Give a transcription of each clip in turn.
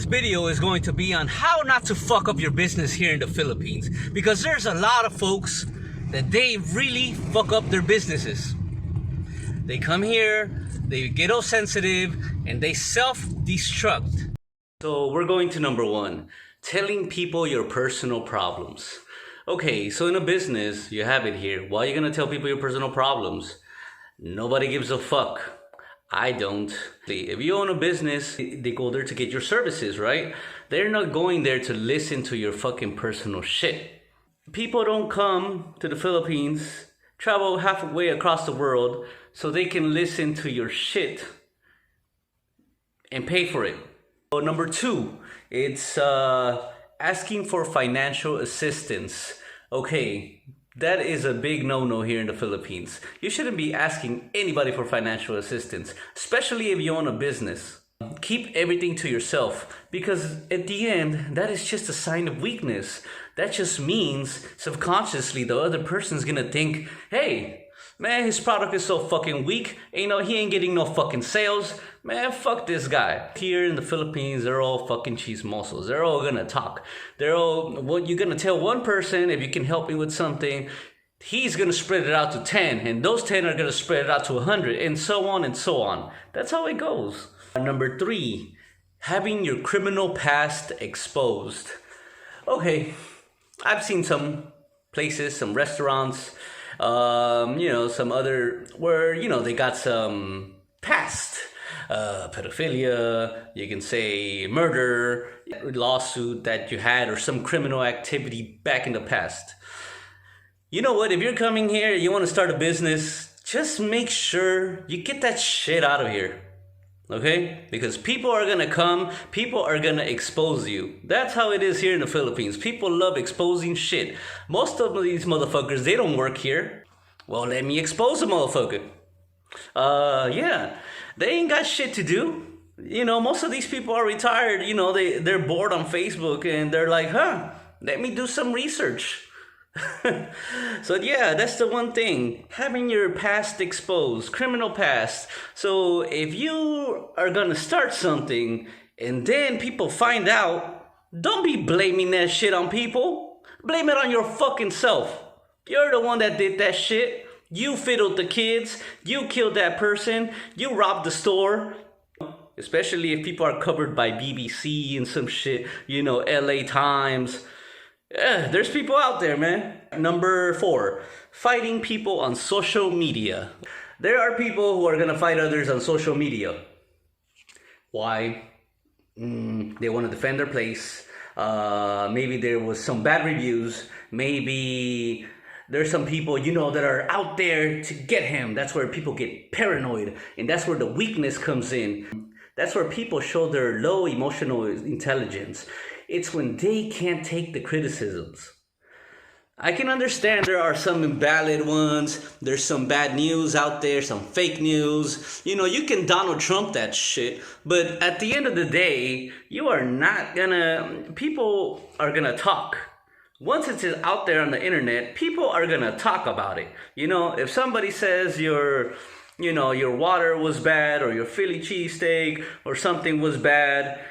video is going to be on how not to fuck up your business here in the Philippines, because there's a lot of folks that they really fuck up their businesses. They come here, they get all sensitive, and they self-destruct. So we're going to number one, telling people your personal problems. Okay, so in a business, you have it here. Why are you gonna tell people your personal problems? Nobody gives a fuck. I don't. If you own a business, they go there to get your services, right? They're not going there to listen to your fucking personal shit. People don't come to the Philippines, travel halfway across the world, so they can listen to your shit and pay for it. So number two, it's asking for financial assistance. Okay, that is a big no-no here in the Philippines. You shouldn't be asking anybody for financial assistance, especially if you own a business. Keep everything to yourself, because at the end, that is just a sign of weakness. That just means subconsciously the other person's gonna think, hey, man, his product is so fucking weak. He ain't getting no fucking sales. Man, fuck this guy. Here in the Philippines, they're all fucking chismosos. They're all gonna talk. What you're gonna tell one person, if you can help me with something, he's gonna spread it out to 10, and those 10 are gonna spread it out to 100, and so on and so on. That's how it goes. Number three, having your criminal past exposed. Okay, I've seen some places, some restaurants, some other where, they got some past, pedophilia, you can say murder, lawsuit that you had, or some criminal activity back in the past. You know what, if you're coming here, you want to start a business, just make sure you get that shit out of here. Okay? Because people are gonna come, people are gonna expose you. That's how it is here in the Philippines. People love exposing shit. Most of these motherfuckers, they don't work here. Well, let me expose a motherfucker. Yeah, they ain't got shit to do. Most of these people are retired. They're bored on Facebook and they're like, let me do some research. So yeah, that's the one thing, having your past exposed, criminal past. So if you are gonna start something and then people find out, don't be blaming that shit on people. Blame it on your fucking self. You're the one that did that shit. You fiddled the kids, you killed that person, you robbed the store. Especially if people are covered by BBC and some shit, LA Times. Yeah, there's people out there, man. Number four, fighting people on social media. There are people who are gonna fight others on social media. Why? They want to defend their place. Maybe there was some bad reviews. Maybe there's some people, that are out there to get him. That's where people get paranoid. And that's where the weakness comes in. That's where people show their low emotional intelligence. It's when they can't take the criticisms. I can understand there are some invalid ones. There's some bad news out there, some fake news. You can Donald Trump that shit. But at the end of the day, people are gonna talk. Once it's out there on the internet, people are gonna talk about it. If somebody says your water was bad, or your Philly cheesesteak or something was bad,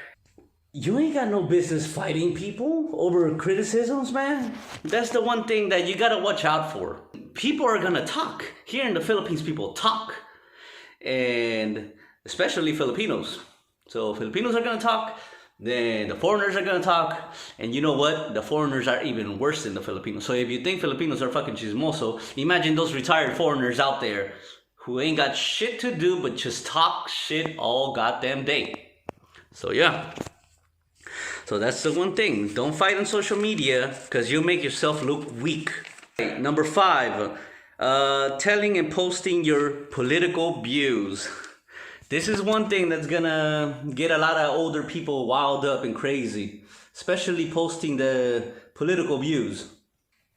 you ain't got no business fighting people over criticisms, man. That's the one thing that you gotta watch out for. People are gonna talk. Here in the Philippines, people talk. And especially Filipinos. So Filipinos are gonna talk, then the foreigners are gonna talk. And you know what? The foreigners are even worse than the Filipinos. So if you think Filipinos are fucking chismoso, imagine those retired foreigners out there who ain't got shit to do but just talk shit all goddamn day. So yeah. So that's the one thing. Don't fight on social media, because you'll make yourself look weak. Number five, telling and posting your political views. This is one thing that's gonna get a lot of older people wild up and crazy, especially posting the political views.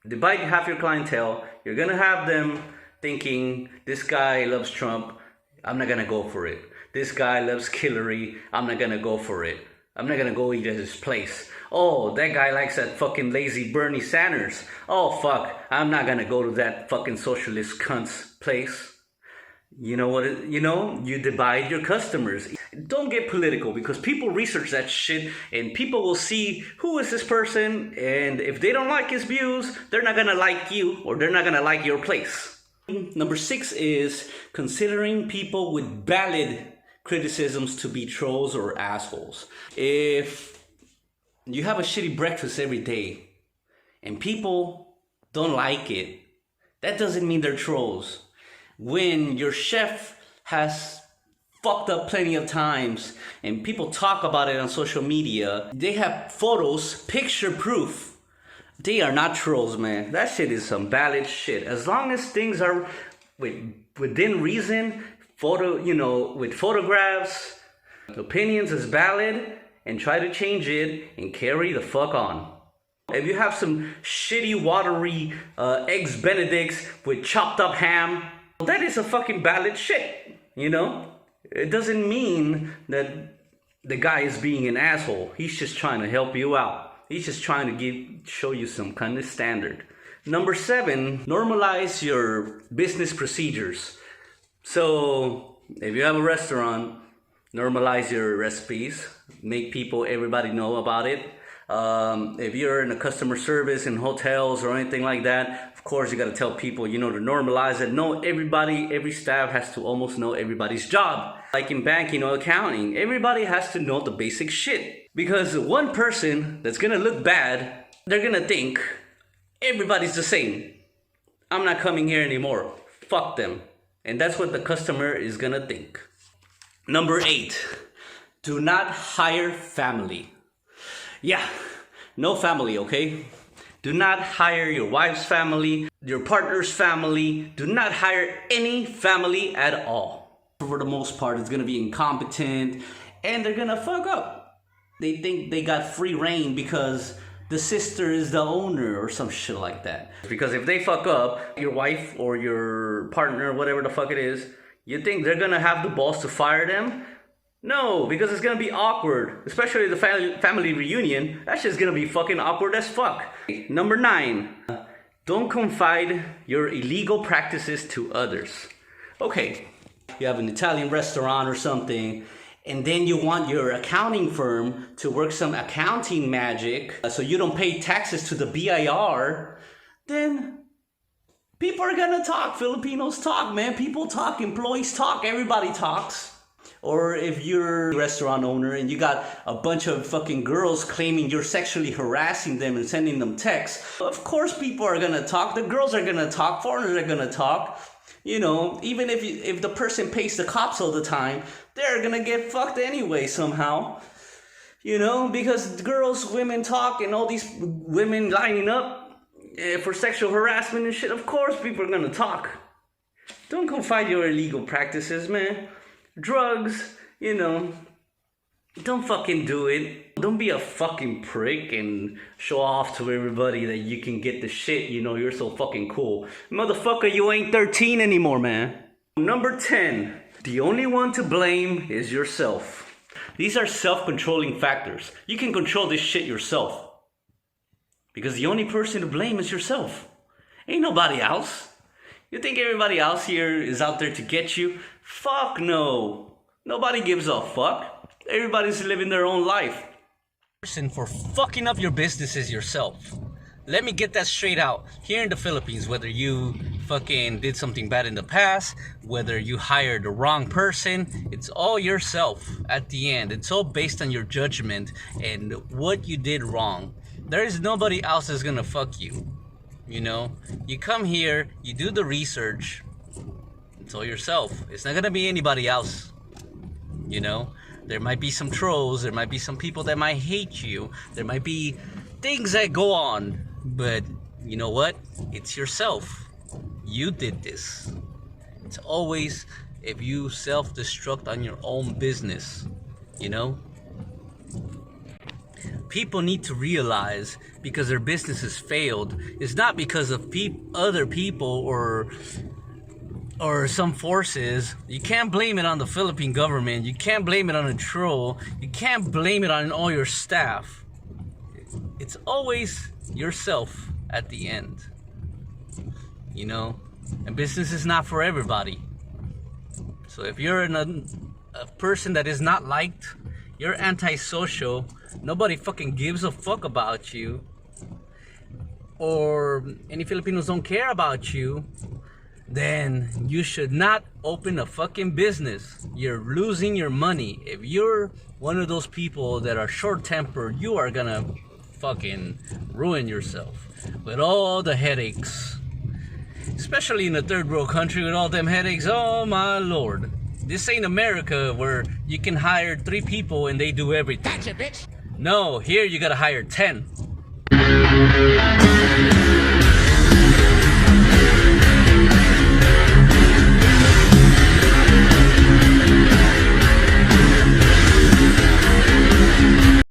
Divide half your clientele. You're gonna have them thinking, this guy loves Trump, I'm not gonna go for it. This guy loves Hillary, I'm not gonna go for it. I'm not gonna go eat at his place. Oh, that guy likes that fucking lazy Bernie Sanders. Oh, fuck, I'm not gonna go to that fucking socialist cunt's place. You know what? You divide your customers. Don't get political because people research that shit and people will see who is this person, and if they don't like his views, they're not gonna like you or they're not gonna like your place. Number 6 is considering people with valid criticisms to be trolls or assholes. If you have a shitty breakfast every day and people don't like it, that doesn't mean they're trolls. When your chef has fucked up plenty of times and people talk about it on social media, they have photos, picture proof. They are not trolls, man. That shit is some valid shit. As long as things are within reason, with photographs, opinions is valid, and try to change it and carry the fuck on. If you have some shitty watery eggs benedicts with chopped up ham, that is a fucking valid shit, It doesn't mean that the guy is being an asshole. He's just trying to help you out. He's just trying to show you some kind of standard. Number 7, normalize your business procedures. So if you have a restaurant, normalize your recipes. Make everybody know about it. If you're in a customer service in hotels or anything like that, of course you got to tell people, to normalize it. Every staff has to almost know everybody's job. Like in banking or accounting, everybody has to know the basic shit. Because one person that's gonna look bad, they're gonna think everybody's the same. I'm not coming here anymore. Fuck them. And that's what the customer is gonna think. Number 8, do not hire family. Yeah, no family, okay? Do not hire your wife's family, your partner's family. Do not hire any family at all. For the most part, it's gonna be incompetent and they're gonna fuck up. They think they got free reign because the sister is the owner or some shit like that. Because if they fuck up, your wife or your partner, whatever the fuck it is, you think they're gonna have the balls to fire them? No, because it's gonna be awkward, especially the family reunion. That shit's gonna be fucking awkward as fuck. Number 9, don't confide your illegal practices to others. Okay, you have an Italian restaurant or something, and then you want your accounting firm to work some accounting magic so you don't pay taxes to the BIR, then people are gonna talk. Filipinos talk, man. People talk, employees talk, everybody talks. Or if you're a restaurant owner and you got a bunch of fucking girls claiming you're sexually harassing them and sending them texts, of course people are gonna talk. The girls are gonna talk, foreigners are gonna talk. Even if the person pays the cops all the time, they're gonna get fucked anyway somehow. Because women talk, and all these women lining up for sexual harassment and shit, of course people are gonna talk. Don't confide your illegal practices, man. Drugs, don't fucking do it. Don't be a fucking prick and show off to everybody that you can get the shit, you're so fucking cool. Motherfucker, you ain't 13 anymore, man. Number 10, the only one to blame is yourself. These are self-controlling factors. You can control this shit yourself. Because the only person to blame is yourself. Ain't nobody else. You think everybody else here is out there to get you? Fuck no. Nobody gives a fuck. Everybody's living their own life. Person for fucking up your business is yourself. Let me get that straight out. Here in the Philippines, whether you fucking did something bad in the past, whether you hired the wrong person, it's all yourself at the end. It's all based on your judgment and what you did wrong. There is nobody else that's gonna fuck you. You come here, you do the research. It's all yourself. It's not gonna be anybody else. There might be some trolls, there might be some people that might hate you, there might be things that go on, but you know what? It's yourself. You did this. It's always if you self-destruct on your own business, People need to realize because their business has failed, it's not because of other people or some forces. You can't blame it on the Philippine government. You can't blame it on a troll. You can't blame it on all your staff. It's always yourself at the end. And business is not for everybody. So if you're a person that is not liked, you're antisocial, nobody fucking gives a fuck about you, or any Filipinos don't care about you, then you should not open a fucking business. You're losing your money. If you're one of those people that are short-tempered, you are gonna fucking ruin yourself with all the headaches. Especially in a third world country with all them headaches. Oh my lord. This ain't America where you can hire 3 people and they do everything. Gotcha, bitch. No, here you gotta hire 10.